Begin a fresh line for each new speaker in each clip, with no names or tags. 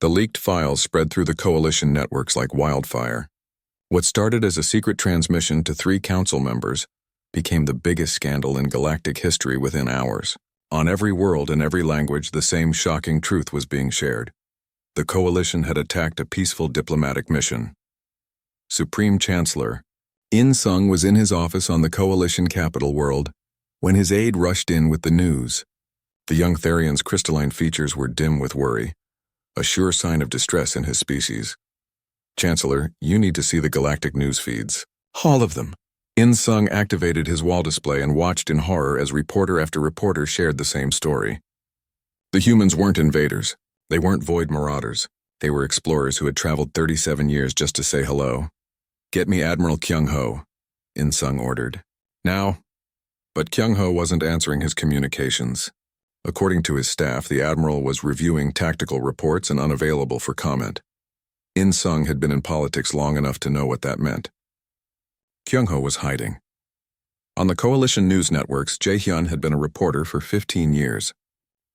The leaked files spread through the coalition networks like wildfire. What started as a secret transmission to 3 council members became the biggest scandal in galactic history within hours. On every world and every language, the same shocking truth was being shared. The coalition had attacked a peaceful diplomatic mission. Supreme Chancellor In Sung was in his office on the coalition capital world when his aide rushed in with the news. The young Therian's crystalline features were dim with worry, a sure sign of distress in his species. Chancellor, you need to see the galactic news feeds. All of them. In Sung activated his wall display and watched in horror as reporter after reporter shared the same story. The humans weren't invaders. They weren't void marauders. They were explorers who had traveled 37 years just to say hello. Get me Admiral Kyung-ho, In Sung ordered. Now. But Kyung-ho wasn't answering his communications. According to his staff, the Admiral was reviewing tactical reports and unavailable for comment. In Sung had been in politics long enough to know what that meant. Kyung-ho was hiding. On the coalition news networks, Jae-hyun had been a reporter for 15 years.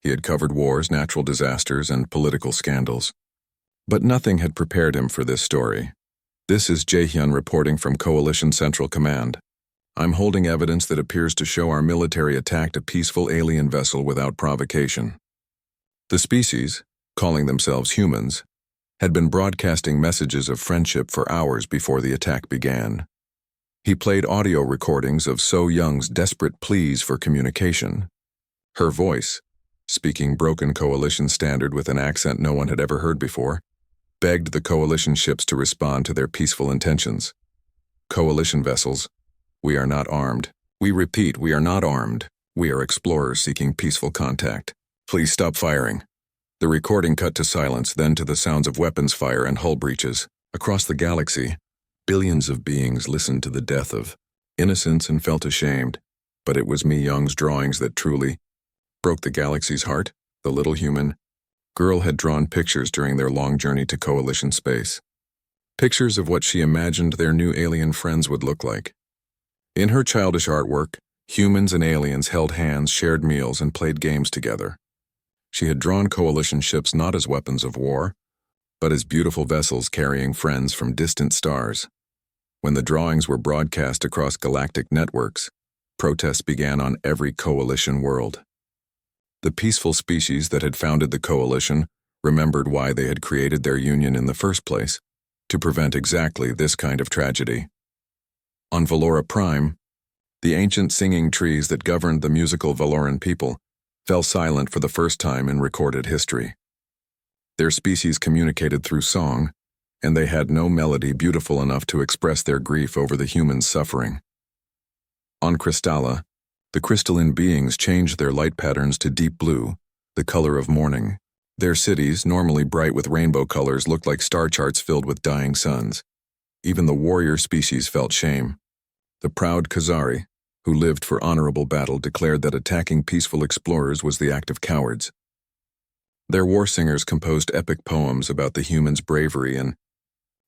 He had covered wars, natural disasters, and political scandals. But nothing had prepared him for this story. This is Jae-hyun reporting from Coalition Central Command. I'm holding evidence that appears to show our military attacked a peaceful alien vessel without provocation. The species, calling themselves humans, had been broadcasting messages of friendship for hours before the attack began. He played audio recordings of So Young's desperate pleas for communication. Her voice, speaking broken coalition standard with an accent no one had ever heard before, begged the coalition ships to respond to their peaceful intentions. Coalition vessels, we are not armed. We repeat, we are not armed. We are explorers seeking peaceful contact. Please stop firing. The recording cut to silence, then to the sounds of weapons fire and hull breaches. Across the galaxy, billions of beings listened to the death of innocents and felt ashamed. But it was Mi Young's drawings that truly broke the galaxy's heart. The little human girl had drawn pictures during their long journey to coalition space. Pictures of what she imagined their new alien friends would look like. In her childish artwork, humans and aliens held hands, shared meals, and played games together. She had drawn coalition ships not as weapons of war, but as beautiful vessels carrying friends from distant stars. When the drawings were broadcast across galactic networks, protests began on every coalition world. The peaceful species that had founded the coalition remembered why they had created their union in the first place, to prevent exactly this kind of tragedy. On Valora Prime, the ancient singing trees that governed the musical Valoran people fell silent for the first time in recorded history. Their species communicated through song, and they had no melody beautiful enough to express their grief over the humans' suffering. On Crystalla, the crystalline beings changed their light patterns to deep blue, the color of morning. Their cities, normally bright with rainbow colors, looked like star charts filled with dying suns. Even the warrior species felt shame. The proud Khazari, who lived for honorable battle, declared that attacking peaceful explorers was the act of cowards. Their war singers composed epic poems about the humans' bravery and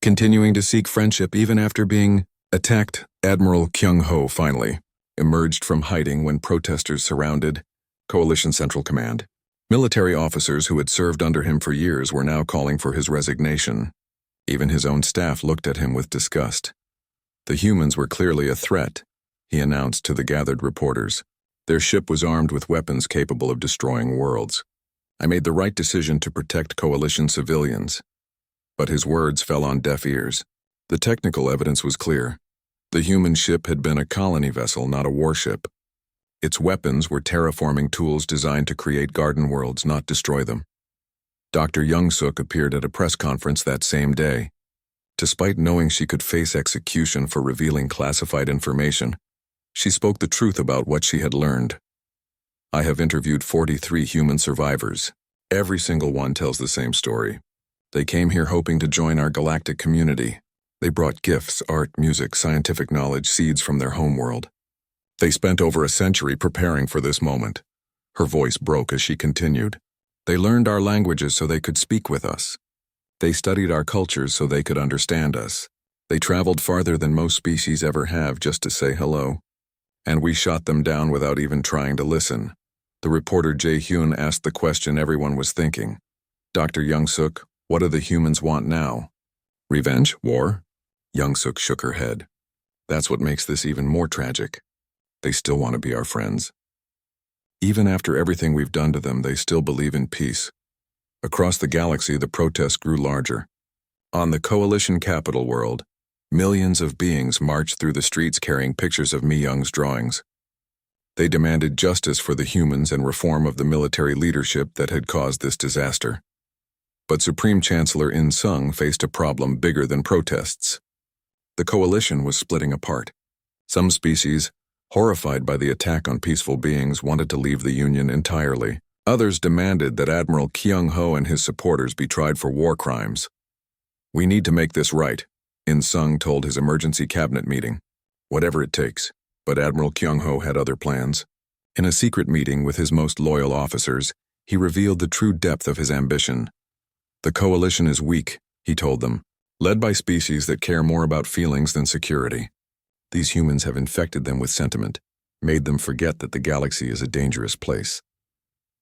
continuing to seek friendship even after being attacked. Admiral Kyung-ho finally emerged from hiding when protesters surrounded Coalition Central Command. Military officers who had served under him for years were now calling for his resignation. Even his own staff looked at him with disgust. The humans were clearly a threat, he announced to the gathered reporters. Their ship was armed with weapons capable of destroying worlds. I made the right decision to protect coalition civilians. But his words fell on deaf ears. The technical evidence was clear. The human ship had been a colony vessel, not a warship. Its weapons were terraforming tools designed to create garden worlds, not destroy them. Dr. Young-suk appeared at a press conference that same day. Despite knowing she could face execution for revealing classified information, she spoke the truth about what she had learned. I have interviewed 43 human survivors. Every single one tells the same story. They came here hoping to join our galactic community. They brought gifts, art, music, scientific knowledge, seeds from their homeworld. They spent over a century preparing for this moment. Her voice broke as she continued. They learned our languages so they could speak with us. They studied our cultures so they could understand us. They traveled farther than most species ever have just to say hello. And we shot them down without even trying to listen. The reporter Jae-hyun asked the question everyone was thinking. Dr. Young-suk, What do the humans want now? Revenge? War? Young-suk shook her head. That's what makes this even more tragic. They still want to be our friends. Even after everything we've done to them, they still believe in peace. Across the galaxy, the protests grew larger. On the coalition capital world, millions of beings marched through the streets carrying pictures of Mi-young's drawings. They demanded justice for the humans and reform of the military leadership that had caused this disaster. But Supreme Chancellor In-sung faced a problem bigger than protests. The coalition was splitting apart. Some species, horrified by the attack on peaceful beings, wanted to leave the Union entirely. Others demanded that Admiral Kyung-ho and his supporters be tried for war crimes. "We need to make this right," In-sung told his emergency cabinet meeting. "Whatever it takes." But Admiral Kyung-ho had other plans. In a secret meeting with his most loyal officers, he revealed the true depth of his ambition. "The coalition is weak," he told them, "led by species that care more about feelings than security. These humans have infected them with sentiment, made them forget that the galaxy is a dangerous place."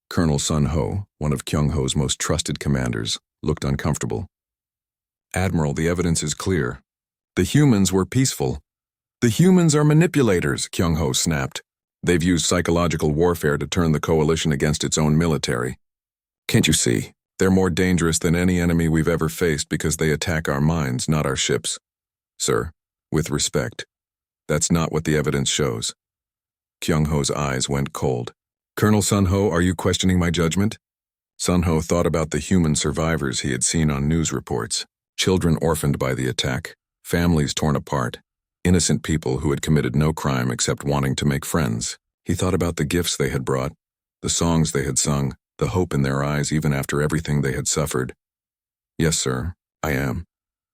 Colonel Sun-ho, one of Kyung-ho's most trusted commanders, looked uncomfortable. "Admiral, the evidence is clear. The humans were peaceful." "The humans are manipulators," Kyung-ho snapped. "They've used psychological warfare to turn the coalition against its own military. Can't you see? They're more dangerous than any enemy we've ever faced because they attack our minds, not our ships." "Sir, with respect, that's not what the evidence shows." Kyung-ho's eyes went cold. "Colonel Sun-ho, are you questioning my judgment?" Sun-ho thought about the human survivors he had seen on news reports. Children orphaned by the attack, families torn apart, innocent people who had committed no crime except wanting to make friends. He thought about the gifts they had brought, the songs they had sung, the hope in their eyes even after everything they had suffered. "Yes, sir, I am."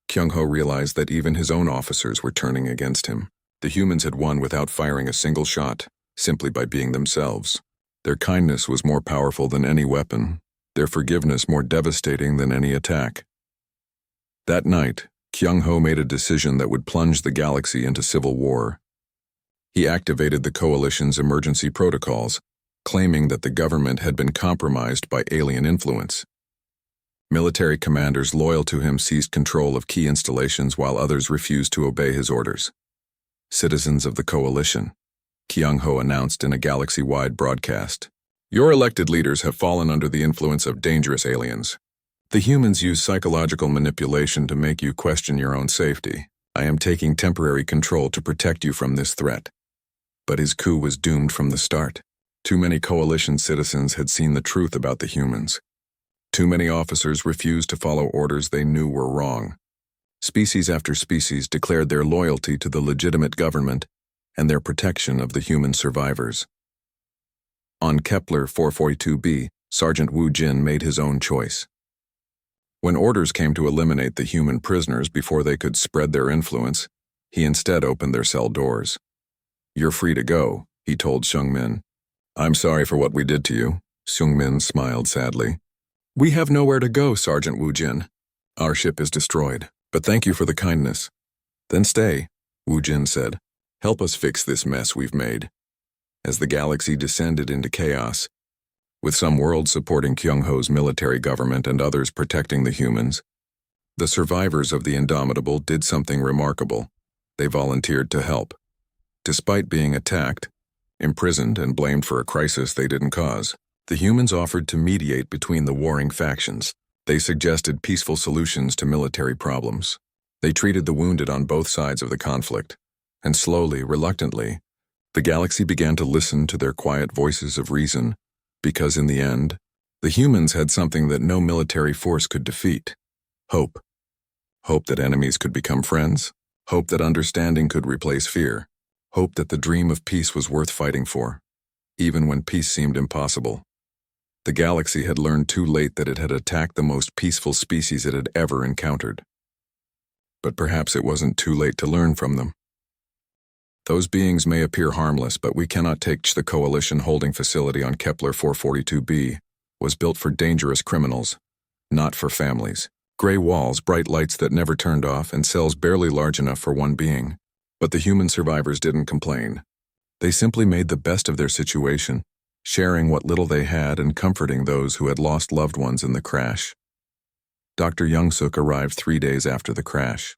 Kyung-ho realized that even his own officers were turning against him. The humans had won without firing a single shot, simply by being themselves. Their kindness was more powerful than any weapon, their forgiveness more devastating than any attack. That night, Kyung-ho made a decision that would plunge the galaxy into civil war. He activated the coalition's emergency protocols, claiming that the government had been compromised by alien influence. Military commanders loyal to him seized control of key installations while others refused to obey his orders. "Citizens of the coalition," Kyung-ho announced in a galaxy-wide broadcast, "your elected leaders have fallen under the influence of dangerous aliens. The humans use psychological manipulation to make you question your own safety. I am taking temporary control to protect you from this threat." But his coup was doomed from the start. Too many coalition citizens had seen the truth about the humans. Too many officers refused to follow orders they knew were wrong. Species after species declared their loyalty to the legitimate government and their protection of the human survivors. On Kepler 442b, Sergeant Wu Jin made his own choice. When orders came to eliminate the human prisoners before they could spread their influence, he instead opened their cell doors. "You're free to go," he told Seung-min. "I'm sorry for what we did to you," Seung-min smiled sadly. "We have nowhere to go, Sergeant Wu Jin. Our ship is destroyed, but thank you for the kindness." "Then stay," Wu Jin said. "Help us fix this mess we've made." As the galaxy descended into chaos, with some worlds supporting Kyung-ho's military government and others protecting the humans, the survivors of the Indomitable did something remarkable. They volunteered to help. Despite being attacked, imprisoned, and blamed for a crisis they didn't cause, the humans offered to mediate between the warring factions. They suggested peaceful solutions to military problems. They treated the wounded on both sides of the conflict, and slowly, reluctantly, the galaxy began to listen to their quiet voices of reason, because in the end, the humans had something that no military force could defeat: hope. Hope that enemies could become friends, hope that understanding could replace fear, hope that the dream of peace was worth fighting for, even when peace seemed impossible. The galaxy had learned too late that it had attacked the most peaceful species it had ever encountered. But perhaps it wasn't too late to learn from them. "Those beings may appear harmless, but we cannot take the coalition holding facility on Kepler 442b was built for dangerous criminals, not for families. Gray walls, bright lights that never turned off, and cells barely large enough for one being. But the human survivors didn't complain. They simply made the best of their situation, sharing what little they had and comforting those who had lost loved ones in the crash. Dr. Young-suk arrived 3 days after the crash.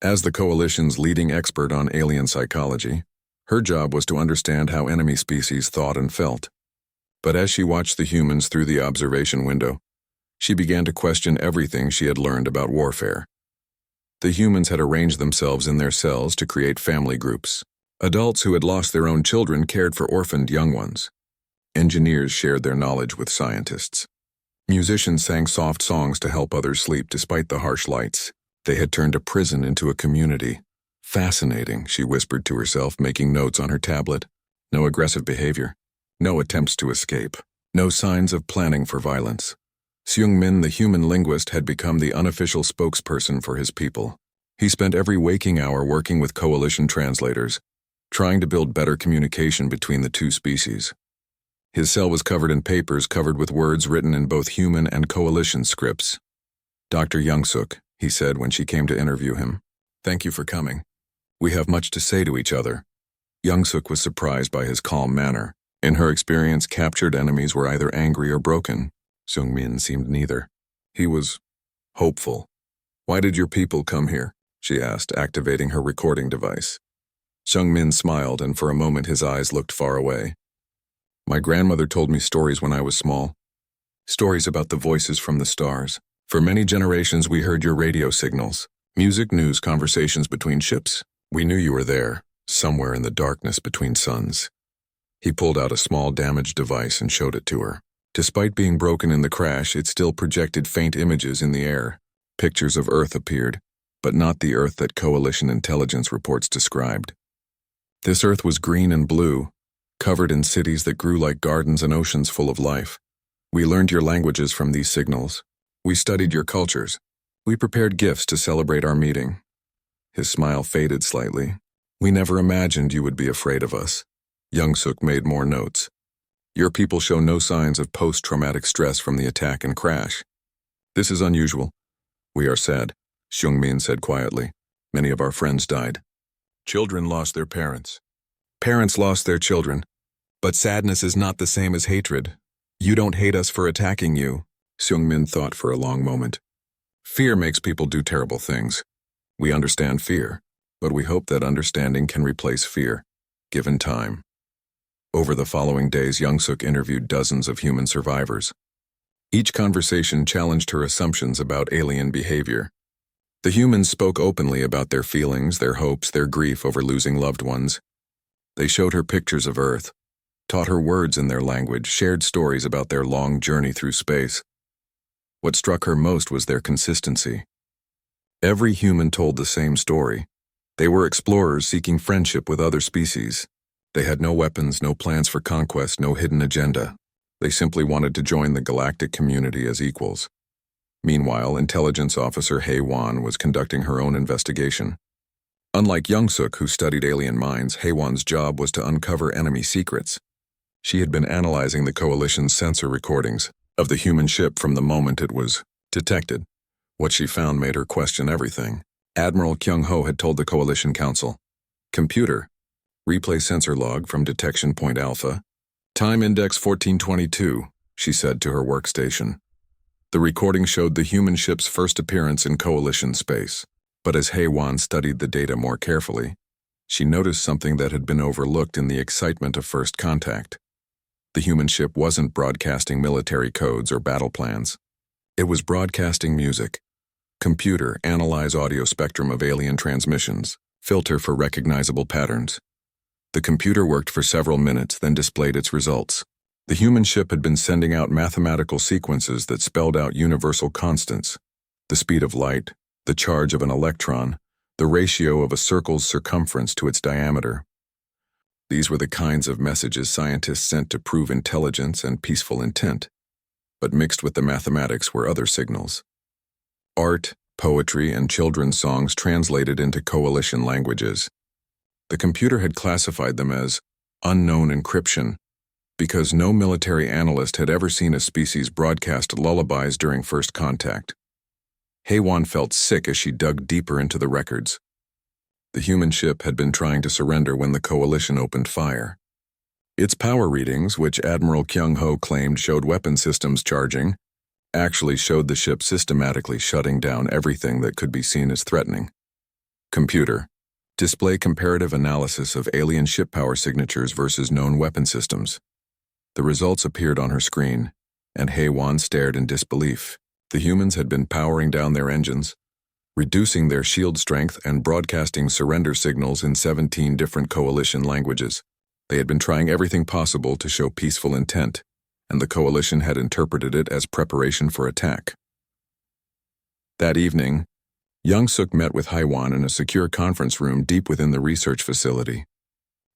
As the Coalition's leading expert on alien psychology, her job was to understand how enemy species thought and felt. But as she watched the humans through the observation window, she began to question everything she had learned about warfare. The humans had arranged themselves in their cells to create family groups. Adults who had lost their own children cared for orphaned young ones. Engineers shared their knowledge with scientists. Musicians sang soft songs to help others sleep despite the harsh lights. They had turned a prison into a community. Fascinating, she whispered to herself, making notes on her tablet. No aggressive behavior. No attempts to escape. No signs of planning for violence. Seung-min, the human linguist, had become the unofficial spokesperson for his people. He spent every waking hour working with Coalition translators, trying to build better communication between the two species. His cell was covered in papers covered with words written in both human and Coalition scripts. "Dr. Young-suk," he said when she came to interview him. "Thank you for coming. We have much to say to each other." Young-suk was surprised by his calm manner. In her experience, captured enemies were either angry or broken. Seung-min seemed neither. He was hopeful. "Why did your people come here?" she asked, activating her recording device. Seung-min smiled, and for a moment his eyes looked far away. "My grandmother told me stories when I was small. Stories about the voices from the stars. For many generations we heard your radio signals, music, news, conversations between ships. We knew you were there, somewhere in the darkness between suns." He pulled out a small damaged device and showed it to her. Despite being broken in the crash, it still projected faint images in the air. Pictures of Earth appeared, but not the Earth that Coalition intelligence reports described. This Earth was green and blue, covered in cities that grew like gardens and oceans full of life. "We learned your languages from these signals. We studied your cultures. We prepared gifts to celebrate our meeting." His smile faded slightly. "We never imagined you would be afraid of us." Young-suk made more notes. "Your people show no signs of post-traumatic stress from the attack and crash. This is unusual. We are sad," Seung-min said quietly. "Many of our friends died. Children lost their parents. Parents lost their children. But sadness is not the same as hatred. You don't hate us for attacking you." Seung-min thought for a long moment. "Fear makes people do terrible things. We understand fear, but we hope that understanding can replace fear, given time." Over the following days, Young-suk interviewed dozens of human survivors. Each conversation challenged her assumptions about alien behavior. The humans spoke openly about their feelings, their hopes, their grief over losing loved ones. They showed her pictures of Earth, taught her words in their language, shared stories about their long journey through space. What struck her most was their consistency. Every human told the same story. They were explorers seeking friendship with other species. They had no weapons, no plans for conquest, no hidden agenda. They simply wanted to join the galactic community as equals. Meanwhile, intelligence officer Hae-won was conducting her own investigation. Unlike Young-suk, who studied alien minds, Hae-won's job was to uncover enemy secrets. She had been analyzing the Coalition's sensor recordings of the human ship from the moment it was detected. What she found made her question everything. Admiral Kyung-ho had told the Coalition Council, "Computer, replay sensor log from detection point alpha. Time index 1422, she said to her workstation. The recording showed the human ship's first appearance in Coalition space. But as Hae-won studied the data more carefully, she noticed something that had been overlooked in the excitement of first contact. The human ship wasn't broadcasting military codes or battle plans. It was broadcasting music. Computer, analyze audio spectrum of alien transmissions. Filter for recognizable patterns. The computer worked for several minutes, then displayed its results. The human ship had been sending out mathematical sequences that spelled out universal constants: the speed of light, the charge of an electron, the ratio of a circle's circumference to its diameter. These were the kinds of messages scientists sent to prove intelligence and peaceful intent. But mixed with the mathematics were other signals. Art, poetry, and children's songs translated into Coalition languages. The computer had classified them as unknown encryption because no military analyst had ever seen a species broadcast lullabies during first contact. Hae-won felt sick as she dug deeper into the records. The human ship had been trying to surrender when the Coalition opened fire. Its power readings, which Admiral Kyung-ho claimed showed weapon systems charging, actually showed the ship systematically shutting down everything that could be seen as threatening. Computer. Display comparative analysis of alien ship power signatures versus known weapon systems. The results appeared on her screen, and HFY stared in disbelief. The humans had been powering down their engines, reducing their shield strength and broadcasting surrender signals in 17 different coalition languages. They had been trying everything possible to show peaceful intent, and the coalition had interpreted it as preparation for attack. That evening, Young-suk met with HFY in a secure conference room deep within the research facility.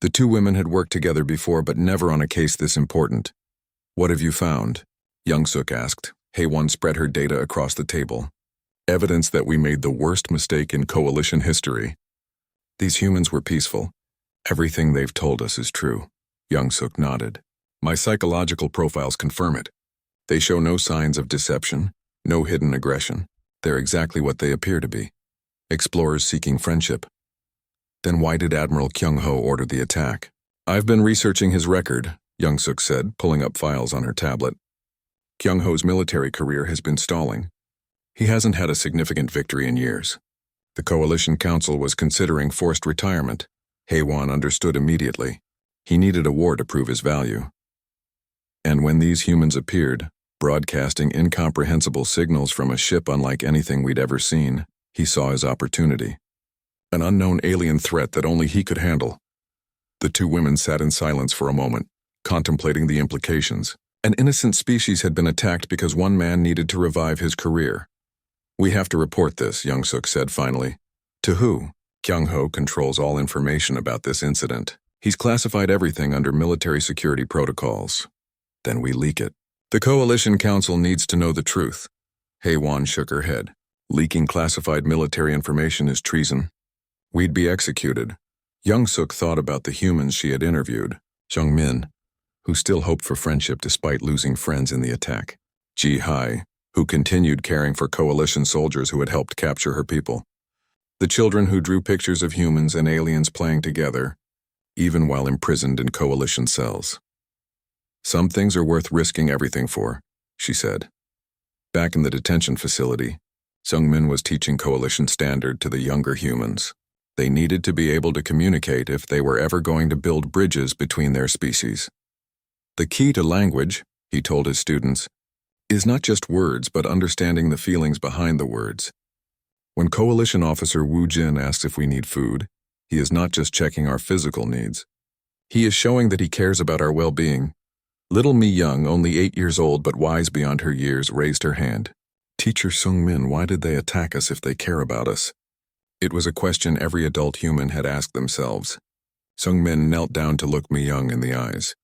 The two women had worked together before, but never on a case this important. "What have you found?" Young-suk asked. HFY spread her data across the table. "Evidence that we made the worst mistake in coalition history. These humans were peaceful. Everything they've told us is true." Young-suk nodded. "My psychological profiles confirm it. They show no signs of deception, no hidden aggression. They're exactly what they appear to be. Explorers seeking friendship." "Then why did Admiral Kyung-ho order the attack?" "I've been researching his record," Young-suk said, pulling up files on her tablet. "Kyung-ho's military career has been stalling. He hasn't had a significant victory in years. The Coalition Council was considering forced retirement." HFY understood immediately. He needed a war to prove his value. And when these humans appeared, broadcasting incomprehensible signals from a ship unlike anything we'd ever seen, he saw his opportunity. An unknown alien threat that only he could handle. The two women sat in silence for a moment, contemplating the implications. An innocent species had been attacked because one man needed to revive his career. "We have to report this," Young-suk said finally. "To who?" "Kyung-ho controls all information about this incident. He's classified everything under military security protocols. Then we leak it. The Coalition Council needs to know the truth." HFY shook her head. "Leaking classified military information is treason. We'd be executed." Young-suk thought about the humans she had interviewed. Jung-min, who still hoped for friendship despite losing friends in the attack. Ji-hai, who continued caring for coalition soldiers who had helped capture her people. The children who drew pictures of humans and aliens playing together, even while imprisoned in coalition cells. "Some things are worth risking everything for," she said. Back in the detention facility, Jung-min was teaching coalition standard to the younger humans. They needed to be able to communicate if they were ever going to build bridges between their species. "The key to language," he told his students, "is not just words but understanding the feelings behind the words. When Coalition Officer Woo Jin asks if we need food, he is not just checking our physical needs. He is showing that he cares about our well-being." Little Mi Young, only 8 years old but wise beyond her years, raised her hand. "Teacher Sung-min, why did they attack us if they care about us?" It was a question every adult human had asked themselves. Sung-min knelt down to look Mi Young in the eyes.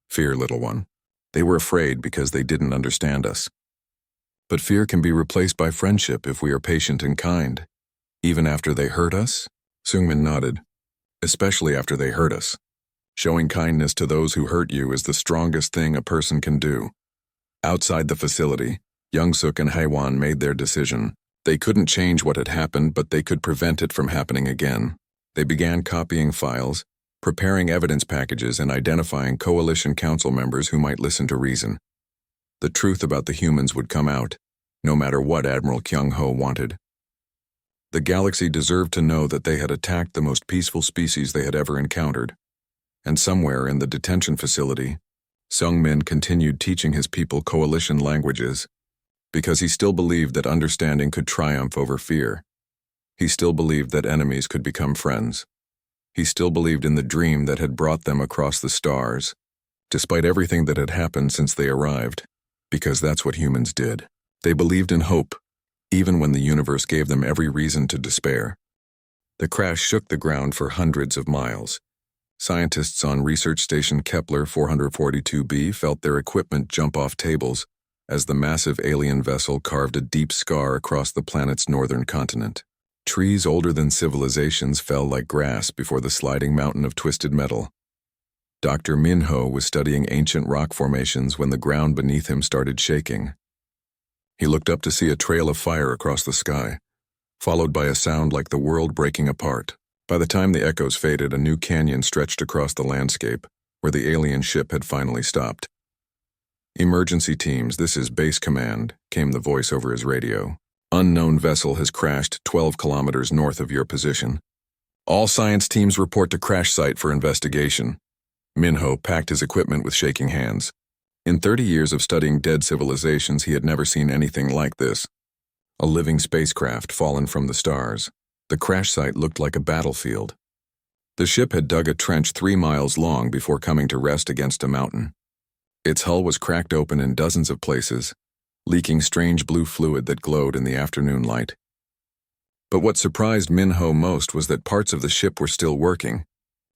"Fear, little one. They were afraid because they didn't understand us. But fear can be replaced by friendship if we are patient and kind. Even after they hurt us?" Sung-min nodded. "Especially after they hurt us. Showing kindness to those who hurt you is the strongest thing a person can do." Outside the facility, Young-suk and HFY made their decision. They couldn't change what had happened, but they could prevent it from happening again. They began copying files, preparing evidence packages, and identifying Coalition Council members who might listen to reason. The truth about the humans would come out, no matter what Admiral Kyung-ho wanted. The galaxy deserved to know that they had attacked the most peaceful species they had ever encountered. And somewhere in the detention facility, Sung-min continued teaching his people coalition languages, because he still believed that understanding could triumph over fear. He still believed that enemies could become friends. He still believed in the dream that had brought them across the stars, despite everything that had happened since they arrived, because that's what humans did. They believed in hope, even when the universe gave them every reason to despair. The crash shook the ground for hundreds of miles. Scientists on Research Station Kepler 442b felt their equipment jump off tables as the massive alien vessel carved a deep scar across the planet's northern continent. Trees older than civilizations fell like grass before the sliding mountain of twisted metal. Dr. Minho was studying ancient rock formations when the ground beneath him started shaking. He looked up to see a trail of fire across the sky, followed by a sound like the world breaking apart. By the time the echoes faded, a new canyon stretched across the landscape, where the alien ship had finally stopped. "Emergency teams, this is Base Command," came the voice over his radio. "Unknown vessel has crashed 12 kilometers north of your position. All science teams report to crash site for investigation." Minho packed his equipment with shaking hands. In 30 years of studying dead civilizations, he had never seen anything like this. A living spacecraft fallen from the stars. The crash site looked like a battlefield. The ship had dug a trench 3 miles long before coming to rest against a mountain. Its hull was cracked open in dozens of places, leaking strange blue fluid that glowed in the afternoon light. But what surprised Minho most was that parts of the ship were still working.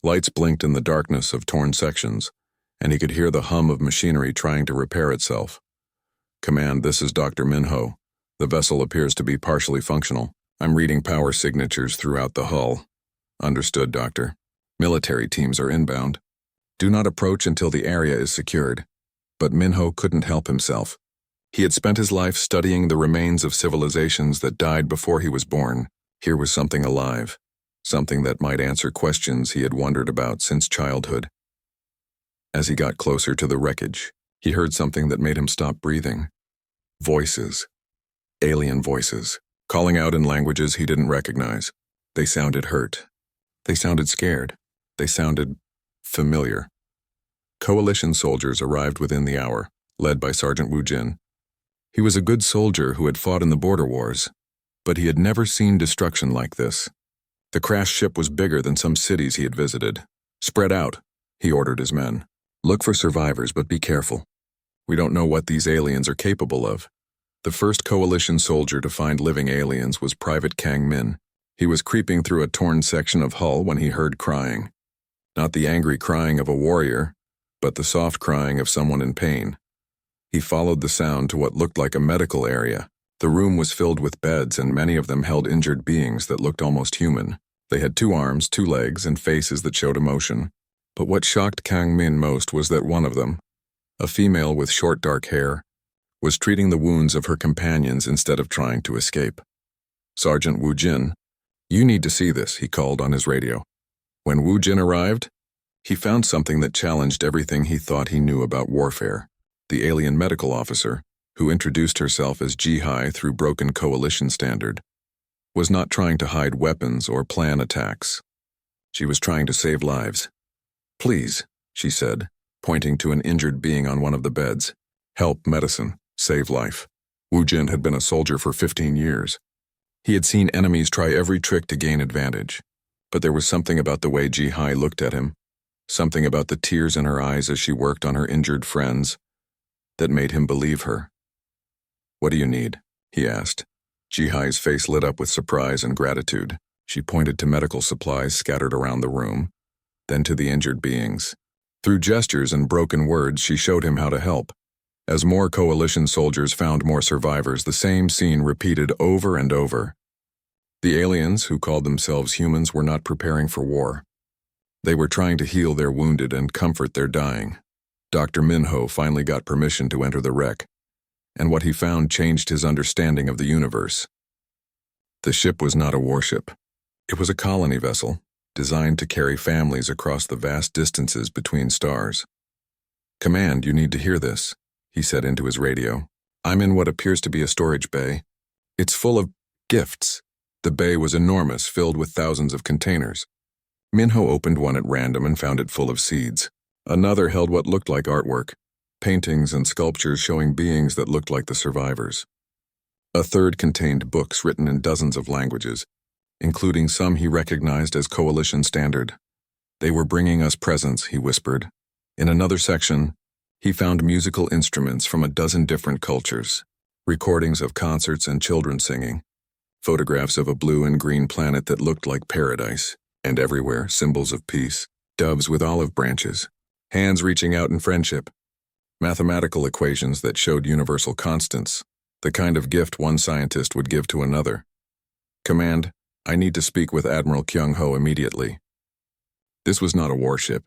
Lights blinked in the darkness of torn sections, and he could hear the hum of machinery trying to repair itself. "Command, this is Dr. Minho. The vessel appears to be partially functional. I'm reading power signatures throughout the hull." "Understood, Doctor. Military teams are inbound. Do not approach until the area is secured." But Minho couldn't help himself. He had spent his life studying the remains of civilizations that died before he was born. Here was something alive, something that might answer questions he had wondered about since childhood. As he got closer to the wreckage, he heard something that made him stop breathing. Voices. Alien voices, calling out in languages he didn't recognize. They sounded hurt. They sounded scared. They sounded familiar. Coalition soldiers arrived within the hour, led by Sergeant Wu Jin. He was a good soldier who had fought in the border wars, but he had never seen destruction like this. The crashed ship was bigger than some cities he had visited. "Spread out," he ordered his men. "Look for survivors, but be careful. We don't know what these aliens are capable of." The first Coalition soldier to find living aliens was Private Kang Min. He was creeping through a torn section of hull when he heard crying. Not the angry crying of a warrior, but the soft crying of someone in pain. He followed the sound to what looked like a medical area. The room was filled with beds, and many of them held injured beings that looked almost human. They had 2 arms, 2 legs, and faces that showed emotion. But what shocked Kang Min most was that one of them, a female with short dark hair, was treating the wounds of her companions instead of trying to escape. "Sergeant Wu Jin, you need to see this," he called on his radio. When Wu Jin arrived, he found something that challenged everything he thought he knew about warfare. The alien medical officer, who introduced herself as Jihai through broken Coalition standard, was not trying to hide weapons or plan attacks. She was trying to save lives. "Please," she said, pointing to an injured being on one of the beds. "Help, medicine, save life." Wu Jin had been a soldier for 15 years. He had seen enemies try every trick to gain advantage. But there was something about the way Jihai looked at him, something about the tears in her eyes as she worked on her injured friends, that made him believe her. "What do you need?" he asked. Jihai's face lit up with surprise and gratitude. She pointed to medical supplies scattered around the room, then to the injured beings. Through gestures and broken words, she showed him how to help. As more Coalition soldiers found more survivors, the same scene repeated over and over. The aliens, who called themselves humans, were not preparing for war. They were trying to heal their wounded and comfort their dying. Dr. Minho finally got permission to enter the wreck, and what he found changed his understanding of the universe. The ship was not a warship. It was a colony vessel, designed to carry families across the vast distances between stars. "Command, you need to hear this," he said into his radio. "I'm in what appears to be a storage bay. It's full of gifts." The bay was enormous, filled with thousands of containers. Minho opened one at random and found it full of seeds. Another held what looked like artwork, paintings and sculptures showing beings that looked like the survivors. A third contained books written in dozens of languages, including some he recognized as Coalition standard. "They were bringing us presents," he whispered. In another section, he found musical instruments from a dozen different cultures, recordings of concerts and children singing, photographs of a blue and green planet that looked like paradise, and everywhere symbols of peace, doves with olive branches, hands reaching out in friendship, mathematical equations that showed universal constants, the kind of gift one scientist would give to another. "Command, I need to speak with Admiral Kyung-ho immediately." This was not a warship.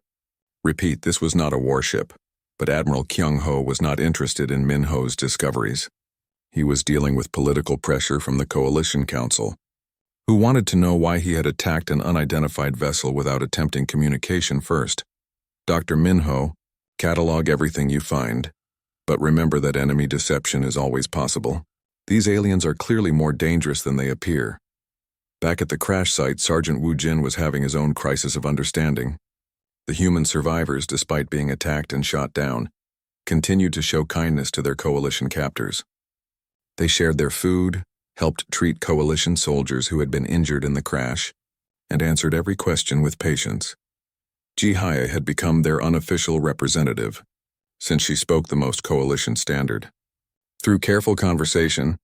Repeat, this was not a warship, but Admiral Kyung-ho was not interested in Minho's discoveries. He was dealing with political pressure from the Coalition Council, who wanted to know why he had attacked an unidentified vessel without attempting communication first. "Dr. Minho, catalog everything you find. But remember that enemy deception is always possible. These aliens are clearly more dangerous than they appear. Back at the crash site, Sergeant Wu Jin was having his own crisis of understanding. The human survivors, despite being attacked and shot down, continued to show kindness to their coalition captors. They shared their food, helped treat coalition soldiers who had been injured in the crash, and answered every question with patience. Ji-Hye had become their unofficial representative, since she spoke the most coalition standard. Through careful conversation,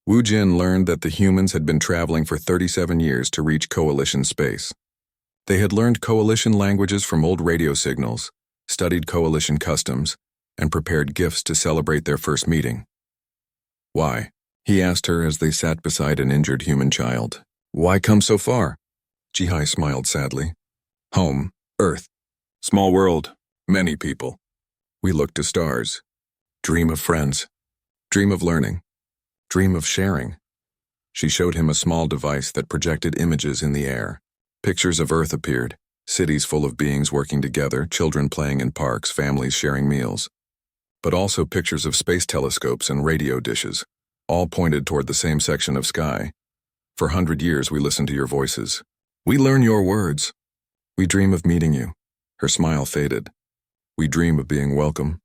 Wu Jin learned that the humans had been traveling for 37 years to reach coalition space. They had learned coalition languages from old radio signals, studied coalition customs, and prepared gifts to celebrate their first meeting. "Why?" he asked her as they sat beside an injured human child. "Why come so far?" Ji-Hye smiled sadly. "Home, Earth, small world, many people. We look to stars. Dream of friends. Dream of learning. Dream of sharing." She showed him a small device that projected images in the air. Pictures of Earth appeared, cities full of beings working together, children playing in parks, families sharing meals. But also pictures of space telescopes and radio dishes, all pointed toward the same section of sky. "For 100 years we listen to your voices. We learn your words. We dream of meeting you." Her smile faded. "We dream of being welcome."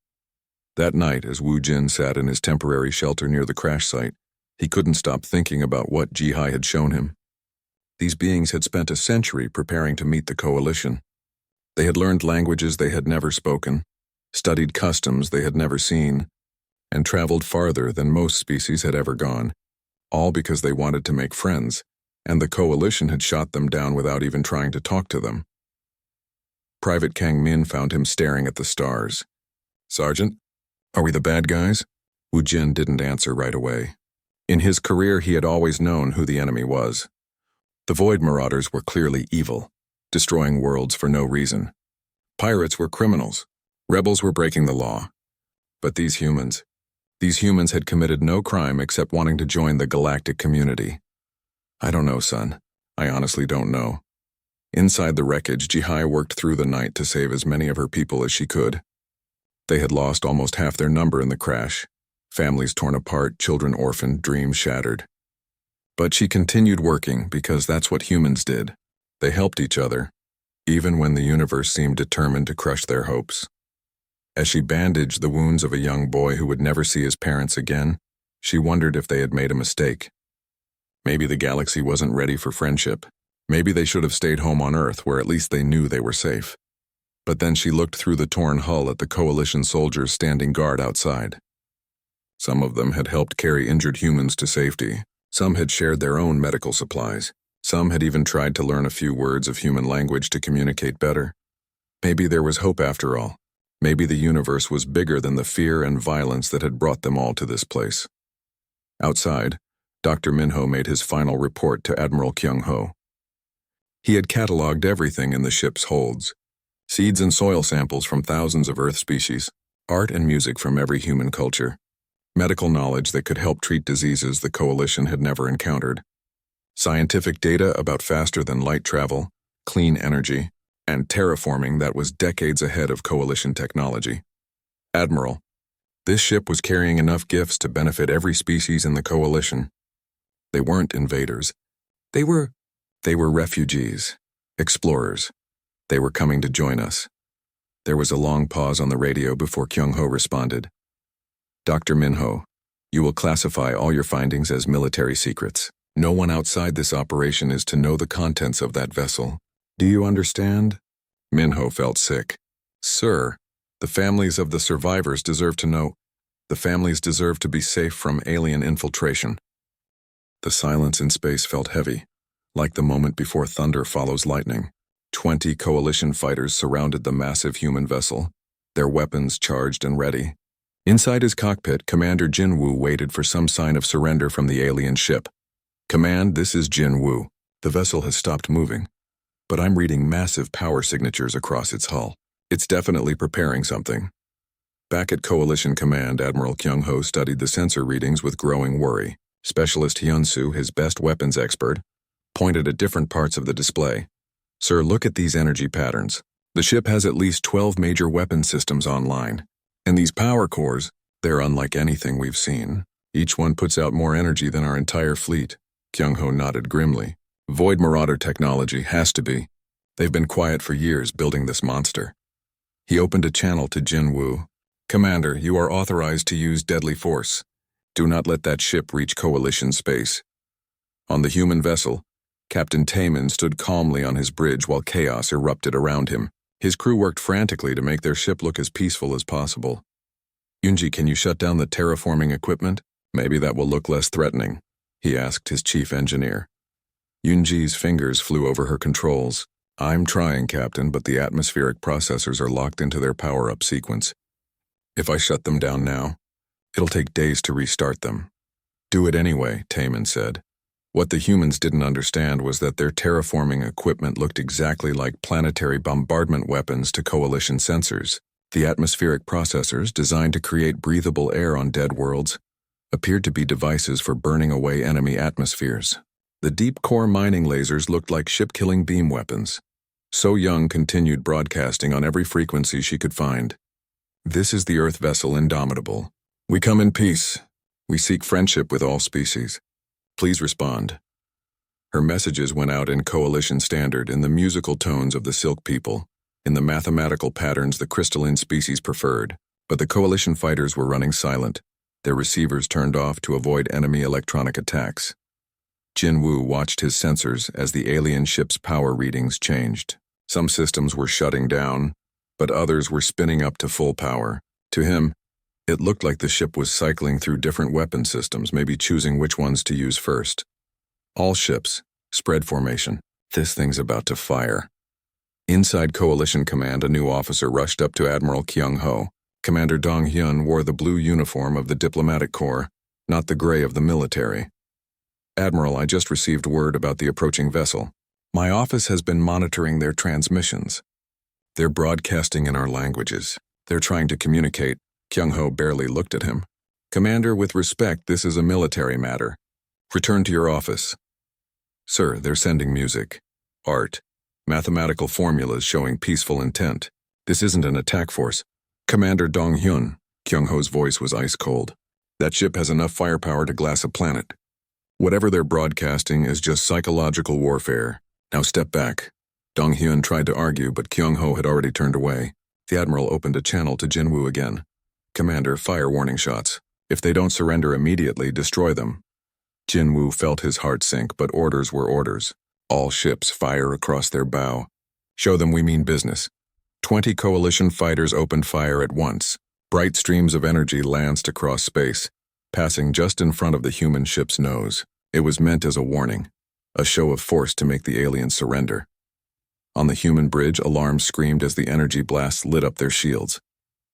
That night, as Wu Jin sat in his temporary shelter near the crash site, he couldn't stop thinking about what Ji-Hye had shown him. These beings had spent a century preparing to meet the coalition. They had learned languages they had never spoken, studied customs they had never seen, and traveled farther than most species had ever gone, all because they wanted to make friends, and the coalition had shot them down without even trying to talk to them. Private Kang Min found him staring at the stars. "Sergeant, are we the bad guys?" Wu Jin didn't answer right away. In his career, he had always known who the enemy was. The Void Marauders were clearly evil, destroying worlds for no reason. Pirates were criminals. Rebels were breaking the law. But these humans had committed no crime except wanting to join the galactic community. "I don't know, son. I honestly don't know." Inside the wreckage, Ji-Hye worked through the night to save as many of her people as she could. They had lost almost half their number in the crash. Families torn apart, children orphaned, dreams shattered. But she continued working because that's what humans did. They helped each other, even when the universe seemed determined to crush their hopes. As she bandaged the wounds of a young boy who would never see his parents again, she wondered if they had made a mistake. Maybe the galaxy wasn't ready for friendship. Maybe they should have stayed home on Earth, where at least they knew they were safe. But then she looked through the torn hull at the coalition soldiers standing guard outside. Some of them had helped carry injured humans to safety. Some had shared their own medical supplies. Some had even tried to learn a few words of human language to communicate better. Maybe there was hope after all. Maybe the universe was bigger than the fear and violence that had brought them all to this place. Outside, Dr. Minho made his final report to Admiral Kyung-ho. He had cataloged everything in the ship's holds: seeds and soil samples from thousands of Earth species, art and music from every human culture, medical knowledge that could help treat diseases the Coalition had never encountered, scientific data about faster-than-light travel, clean energy, and terraforming that was decades ahead of Coalition technology. "Admiral, this ship was carrying enough gifts to benefit every species in the Coalition. They weren't invaders. They were refugees, explorers. They were coming to join us." There was a long pause on the radio before Kyung-ho responded. "Dr. Minho, you will classify all your findings as military secrets. No one outside this operation is to know the contents of that vessel. Do you understand?" Minho felt sick. "Sir, the families of the survivors deserve to know. The families deserve to be safe from alien infiltration." The silence in space felt heavy, like the moment before thunder follows lightning. 20 Coalition fighters surrounded the massive human vessel, their weapons charged and ready. Inside his cockpit, Commander Jin-Woo waited for some sign of surrender from the alien ship. "Command, this is Jin-Woo. The vessel has stopped moving, but I'm reading massive power signatures across its hull. It's definitely preparing something." Back at Coalition Command, Admiral Kyung-ho studied the sensor readings with growing worry. Specialist Hyun-soo, his best weapons expert, pointed at different parts of the display. "Sir, look at these energy patterns. The ship has at least 12 major weapon systems online. And these power cores, They're unlike anything we've seen. Each one puts out more energy than our entire fleet. Kyung-ho nodded grimly. Void Marauder technology has to be. They've been quiet for years building this monster. He opened a channel to Jin-woo. Commander, you are authorized to use deadly force. Do not let that ship reach Coalition space. On the human vessel, Captain Taemin stood calmly on his bridge while chaos erupted around him. His crew worked frantically to make their ship look as peaceful as possible. Yoonji, can you shut down the terraforming equipment? Maybe that will look less threatening, he asked his chief engineer. Yoonji's fingers flew over her controls. I'm trying, Captain, but the atmospheric processors are locked into their power-up sequence. If I shut them down now, it'll take days to restart them. Do it anyway, Taemin said. What the humans didn't understand was that their terraforming equipment looked exactly like planetary bombardment weapons to Coalition sensors. The atmospheric processors, designed to create breathable air on dead worlds, appeared to be devices for burning away enemy atmospheres. The deep-core mining lasers looked like ship-killing beam weapons. So Young continued broadcasting on every frequency she could find. This is the Earth vessel Indomitable. We come in peace. We seek friendship with all species. Please respond. Her messages went out in Coalition Standard, in the musical tones of the Silk People, in the mathematical patterns the crystalline species preferred, but the Coalition fighters were running silent, their receivers turned off to avoid enemy electronic attacks. Jin-woo watched his sensors as the alien ship's power readings changed. Some systems were shutting down, but others were spinning up to full power. To him, it looked like the ship was cycling through different weapon systems, maybe choosing which ones to use first. All ships, spread formation. This thing's about to fire. Inside Coalition Command, a new officer rushed up to Admiral Kyung-ho. Commander Dong-hyun wore the blue uniform of the diplomatic corps, not the gray of the military. Admiral, I just received word about the approaching vessel. My office has been monitoring their transmissions. They're broadcasting in our languages. They're trying to communicate. Kyung-ho barely looked at him. Commander, with respect, this is a military matter. Return to your office. Sir, they're sending music, art, mathematical formulas showing peaceful intent. This isn't an attack force. Commander Dong-hyun, Kyung-ho's voice was ice cold. That ship has enough firepower to glass a planet. Whatever they're broadcasting is just psychological warfare. Now step back. Dong-hyun tried to argue, but Kyung-ho had already turned away. The Admiral opened a channel to Jin-woo again. Commander, fire warning shots. If they don't surrender immediately, destroy them. Jin-woo felt his heart sink, but orders were orders. All ships fire across their bow. Show them we mean business. 20 Coalition fighters opened fire at once. Bright streams of energy lanced across space, passing just in front of the human ship's nose. It was meant as a warning, a show of force to make the aliens surrender. On the human bridge, alarms screamed as the energy blasts lit up their shields.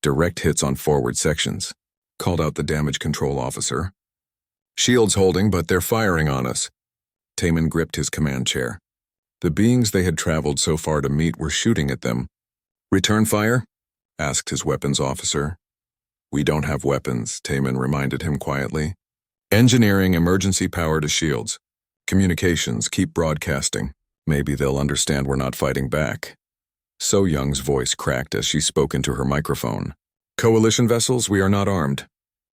Direct hits on forward sections, called out the damage control officer. Shields holding, but they're firing on us. Taemin gripped his command chair. The beings they had traveled so far to meet were shooting at them. Return fire? Asked his weapons officer. We don't have weapons, Taemin reminded him quietly. Engineering emergency power to shields. Communications, keep broadcasting. Maybe they'll understand we're not fighting back. So Young's voice cracked as she spoke into her microphone. Coalition vessels, we are not armed.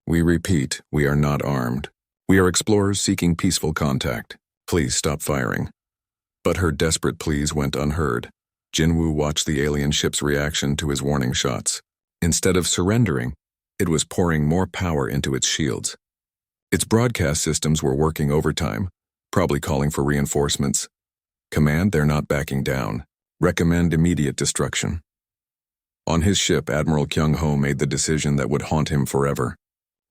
We repeat, we are not armed. We are explorers seeking peaceful contact. Please stop firing. But her desperate pleas went unheard. Jin-woo watched the alien ship's reaction to his warning shots. Instead of surrendering, it was pouring more power into its shields. Its broadcast systems were working overtime, probably calling for reinforcements. Command, they're not backing down. Recommend immediate destruction. On his ship, Admiral Kyung-ho made the decision that would haunt him forever.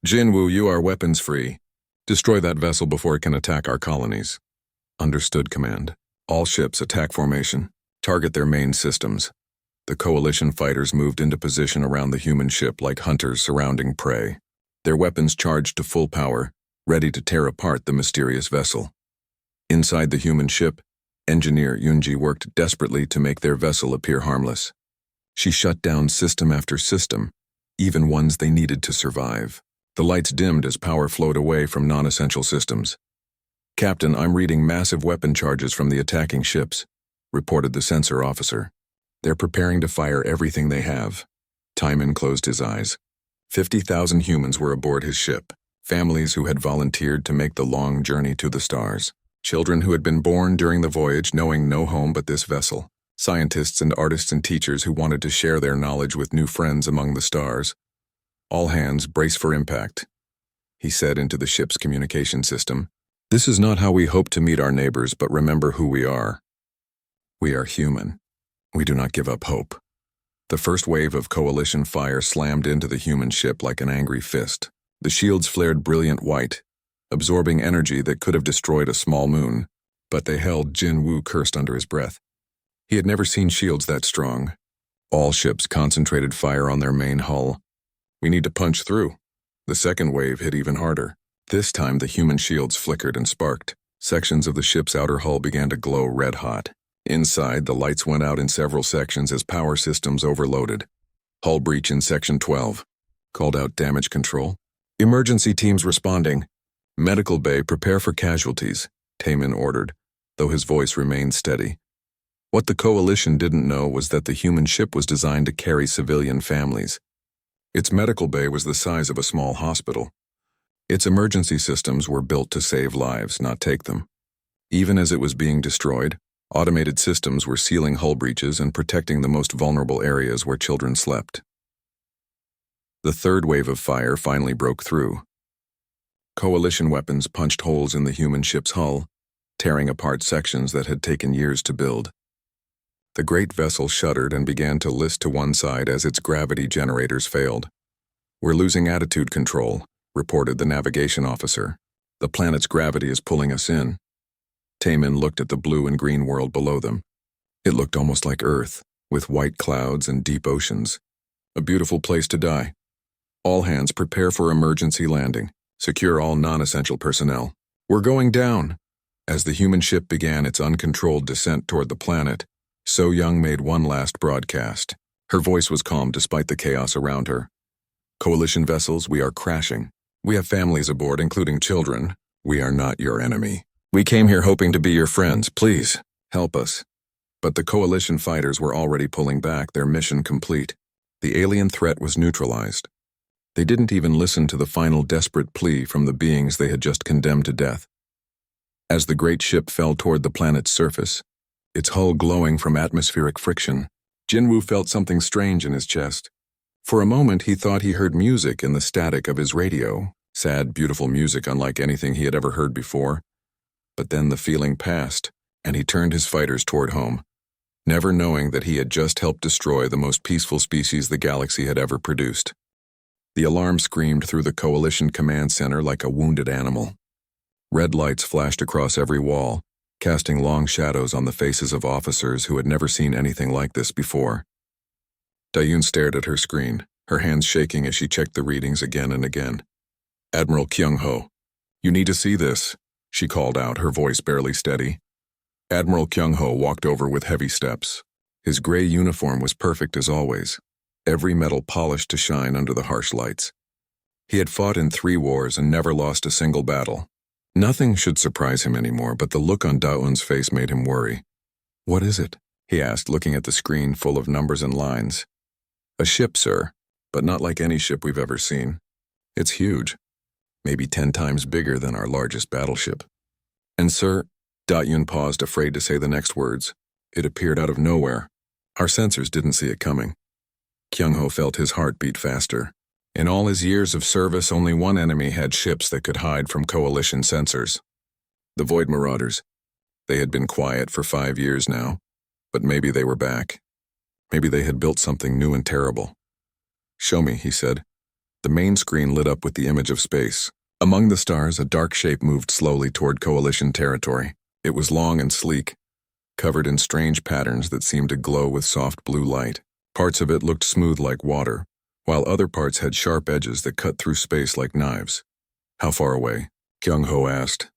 Jin-woo, you are weapons-free. Destroy that vessel before it can attack our colonies. Understood, Command. All ships, attack formation. Target their main systems. The Coalition fighters moved into position around the human ship like hunters surrounding prey. Their weapons charged to full power, ready to tear apart the mysterious vessel. Inside the human ship, Engineer Yoonji worked desperately to make their vessel appear harmless. She shut down system after system, even ones they needed to survive. The lights dimmed as power flowed away from non-essential systems. Captain, I'm reading massive weapon charges from the attacking ships, reported the sensor officer. They're preparing to fire everything they have. Taemin closed his eyes. 50,000 humans were aboard his ship, families who had volunteered to make the long journey to the stars, children who had been born during the voyage knowing no home but this vessel, scientists and artists and teachers who wanted to share their knowledge with new friends among the stars. "All hands, brace for impact," he said into the ship's communication system. "This is not how we hope to meet our neighbors, but remember who we are. We are human. We do not give up hope." The first wave of coalition fire slammed into the human ship like an angry fist. The shields flared brilliant white, absorbing energy that could have destroyed a small moon, but they held. Jin Woo cursed under his breath. He had never seen shields that strong. All ships concentrated fire on their main hull. "We need to punch through." The second wave hit even harder. This time the human shields flickered and sparked. Sections of the ship's outer hull began to glow red-hot. Inside, the lights went out in several sections as power systems overloaded. "Hull breach in Section 12. Called out damage control. Emergency teams responding. Medical bay, prepare for casualties," Taemin ordered, though his voice remained steady. What the Coalition didn't know was that the human ship was designed to carry civilian families. Its medical bay was the size of a small hospital. Its emergency systems were built to save lives, not take them. Even as it was being destroyed, automated systems were sealing hull breaches and protecting the most vulnerable areas where children slept. The third wave of fire finally broke through. Coalition weapons punched holes in the human ship's hull, tearing apart sections that had taken years to build. The great vessel shuddered and began to list to one side as its gravity generators failed. "We're losing attitude control," reported the navigation officer. "The planet's gravity is pulling us in." Taemin looked at the blue and green world below them. It looked almost like Earth, with white clouds and deep oceans. A beautiful place to die. "All hands prepare for emergency landing. Secure all non-essential personnel. We're going down." As the human ship began its uncontrolled descent toward the planet, So Young made one last broadcast. Her voice was calm despite the chaos around her. "Coalition vessels, we are crashing. We have families aboard, including children. We are not your enemy. We came here hoping to be your friends. Please, help us." But the Coalition fighters were already pulling back, their mission complete. The alien threat was neutralized. They didn't even listen to the final desperate plea from the beings they had just condemned to death. As the great ship fell toward the planet's surface, its hull glowing from atmospheric friction, Jinwoo felt something strange in his chest. For a moment he thought he heard music in the static of his radio, sad, beautiful music unlike anything he had ever heard before. But then the feeling passed, and he turned his fighters toward home, never knowing that he had just helped destroy the most peaceful species the galaxy had ever produced. The alarm screamed through the Coalition command center like a wounded animal. Red lights flashed across every wall, casting long shadows on the faces of officers who had never seen anything like this before. Dayun stared at her screen, her hands shaking as she checked the readings again and again. "Admiral Kyung-ho, you need to see this," she called out, her voice barely steady. Admiral Kyung-ho walked over with heavy steps. His gray uniform was perfect as always, every metal polished to shine under the harsh lights. He had fought in 3 wars and never lost a single battle. Nothing should surprise him anymore, but the look on Daeun's face made him worry. "What is it?" he asked, looking at the screen full of numbers and lines. "A ship, sir, but not like any ship we've ever seen. It's huge, maybe 10 times bigger than our largest battleship. And sir," Daeun paused, afraid to say the next words, "it appeared out of nowhere. Our sensors didn't see it coming." Kyung-ho felt his heart beat faster. In all his years of service, only one enemy had ships that could hide from Coalition sensors. The Void Marauders. They had been quiet for 5 years now, but maybe they were back. Maybe they had built something new and terrible. "Show me," he said. The main screen lit up with the image of space. Among the stars, a dark shape moved slowly toward Coalition territory. It was long and sleek, covered in strange patterns that seemed to glow with soft blue light. Parts of it looked smooth like water, while other parts had sharp edges that cut through space like knives. "How far away?" Kyung-ho asked.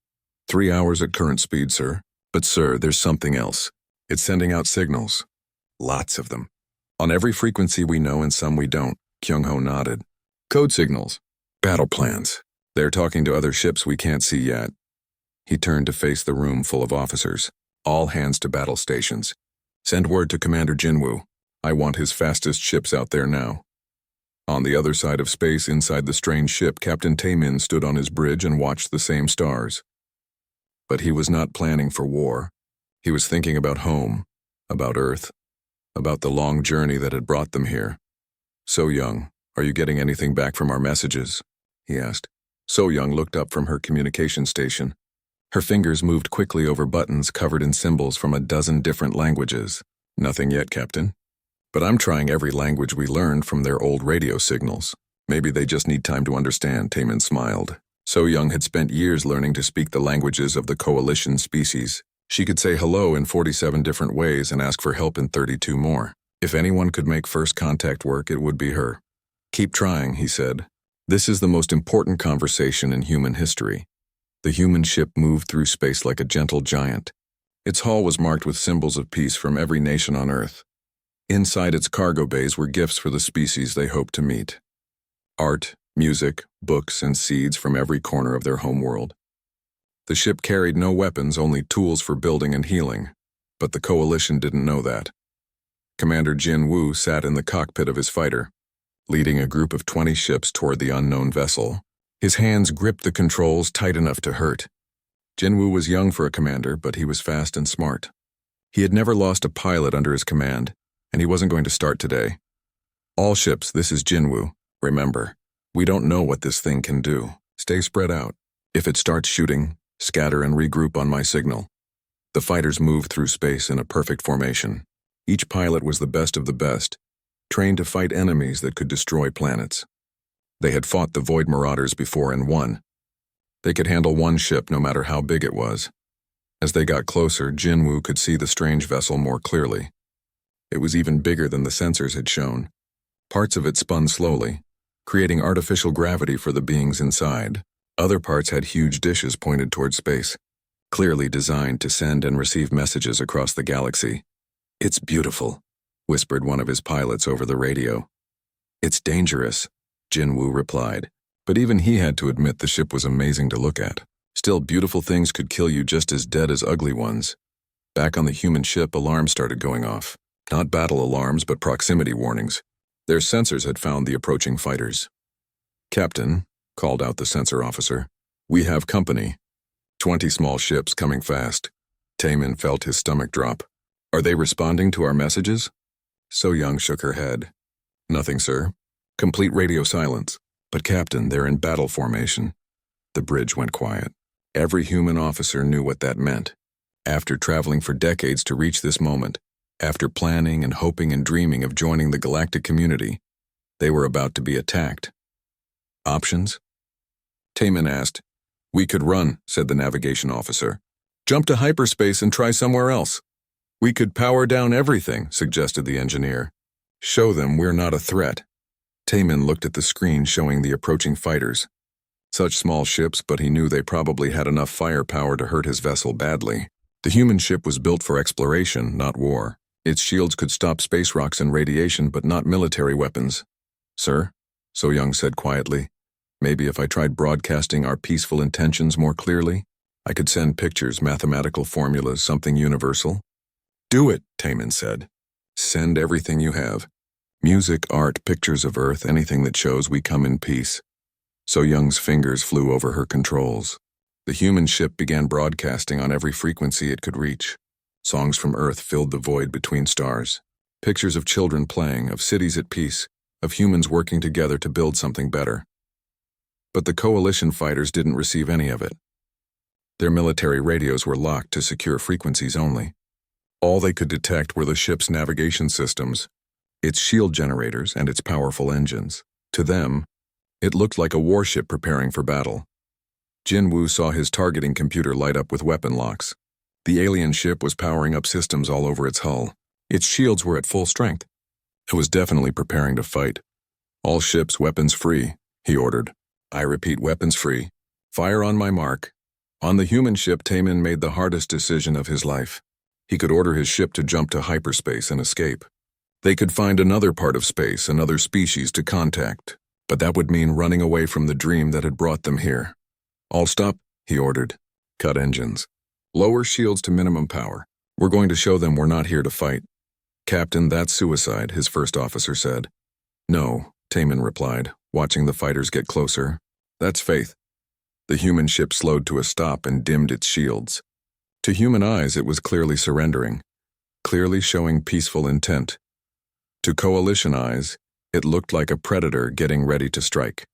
3 hours at current speed, sir. But sir, there's something else. It's sending out signals. Lots of them. On every frequency we know and some we don't. Kyung-ho nodded. "Code signals. Battle plans. They're talking to other ships we can't see yet." He turned to face the room full of officers. "All hands to battle stations. Send word to Commander Jinwoo. I want his fastest ships out there now." On the other side of space, inside the strange ship, Captain Taemin stood on his bridge and watched the same stars. But he was not planning for war. He was thinking about home, about Earth, about the long journey that had brought them here. "So Young, are you getting anything back from our messages?" he asked. So Young looked up from her communication station. Her fingers moved quickly over buttons covered in symbols from a dozen different languages. "Nothing yet, Captain. But I'm trying every language we learned from their old radio signals. Maybe they just need time to understand," Taemin smiled. So Young had spent years learning to speak the languages of the Coalition species. She could say hello in 47 different ways and ask for help in 32 more. If anyone could make first contact work, it would be her. "Keep trying," he said. "This is the most important conversation in human history." The human ship moved through space like a gentle giant. Its hull was marked with symbols of peace from every nation on Earth. Inside its cargo bays were gifts for the species they hoped to meet. Art, music, books, and seeds from every corner of their homeworld. The ship carried no weapons, only tools for building and healing. But the Coalition didn't know that. Commander Jin Woo sat in the cockpit of his fighter, leading a group of 20 ships toward the unknown vessel. His hands gripped the controls tight enough to hurt. Jin Woo was young for a commander, but he was fast and smart. He had never lost a pilot under his command, and he wasn't going to start today. "All ships, this is Jin Woo. Remember, we don't know what this thing can do. Stay spread out. If it starts shooting, scatter and regroup on my signal." The fighters moved through space in a perfect formation. Each pilot was the best of the best, trained to fight enemies that could destroy planets. They had fought the Void Marauders before and won. They could handle one ship no matter how big it was. As they got closer, Jin Woo could see the strange vessel more clearly. It was even bigger than the sensors had shown. Parts of it spun slowly, creating artificial gravity for the beings inside. Other parts had huge dishes pointed toward space, clearly designed to send and receive messages across the galaxy. "It's beautiful," whispered one of his pilots over the radio. "It's dangerous," Jin Woo replied. But even he had to admit the ship was amazing to look at. Still, beautiful things could kill you just as dead as ugly ones. Back on the human ship, alarms started going off. Not battle alarms, but proximity warnings. Their sensors had found the approaching fighters. "Captain," called out the sensor officer, "we have company. 20 small ships coming fast." Taemin felt his stomach drop. "Are they responding to our messages?" So Young shook her head. "Nothing, sir. Complete radio silence. But Captain, they're in battle formation." The bridge went quiet. Every human officer knew what that meant. After traveling for decades to reach this moment, after planning and hoping and dreaming of joining the galactic community, they were about to be attacked. "Options?" Taemin asked. "We could run," said the navigation officer. "Jump to hyperspace and try somewhere else." "We could power down everything," suggested the engineer. "Show them we're not a threat." Taemin looked at the screen showing the approaching fighters. Such small ships, but he knew they probably had enough firepower to hurt his vessel badly. The human ship was built for exploration, not war. Its shields could stop space rocks and radiation, but not military weapons. "Sir," So Young said quietly, "maybe if I tried broadcasting our peaceful intentions more clearly, I could send pictures, mathematical formulas, something universal." "Do it," Taemin said. "Send everything you have. Music, art, pictures of Earth, anything that shows we come in peace." So Young's fingers flew over her controls. The human ship began broadcasting on every frequency it could reach. Songs from Earth filled the void between stars. Pictures of children playing, of cities at peace, of humans working together to build something better. But the Coalition fighters didn't receive any of it. Their military radios were locked to secure frequencies only. All they could detect were the ship's navigation systems, its shield generators, and its powerful engines. To them, it looked like a warship preparing for battle. Jin Woo saw his targeting computer light up with weapon locks. The alien ship was powering up systems all over its hull. Its shields were at full strength. It was definitely preparing to fight. "All ships, weapons free," he ordered. "I repeat, weapons free. Fire on my mark." On the human ship, Taemin made the hardest decision of his life. He could order his ship to jump to hyperspace and escape. They could find another part of space, another species to contact, but that would mean running away from the dream that had brought them here. "All stop," he ordered. "Cut engines. Lower shields to minimum power. We're going to show them we're not here to fight." "Captain, that's suicide," his first officer said. "No, Taman replied, watching the fighters get closer. That's Faith. The human ship slowed to a stop and dimmed its shields. To human eyes, it was clearly surrendering, clearly showing peaceful intent. To Coalition eyes, it looked like a predator getting ready to strike.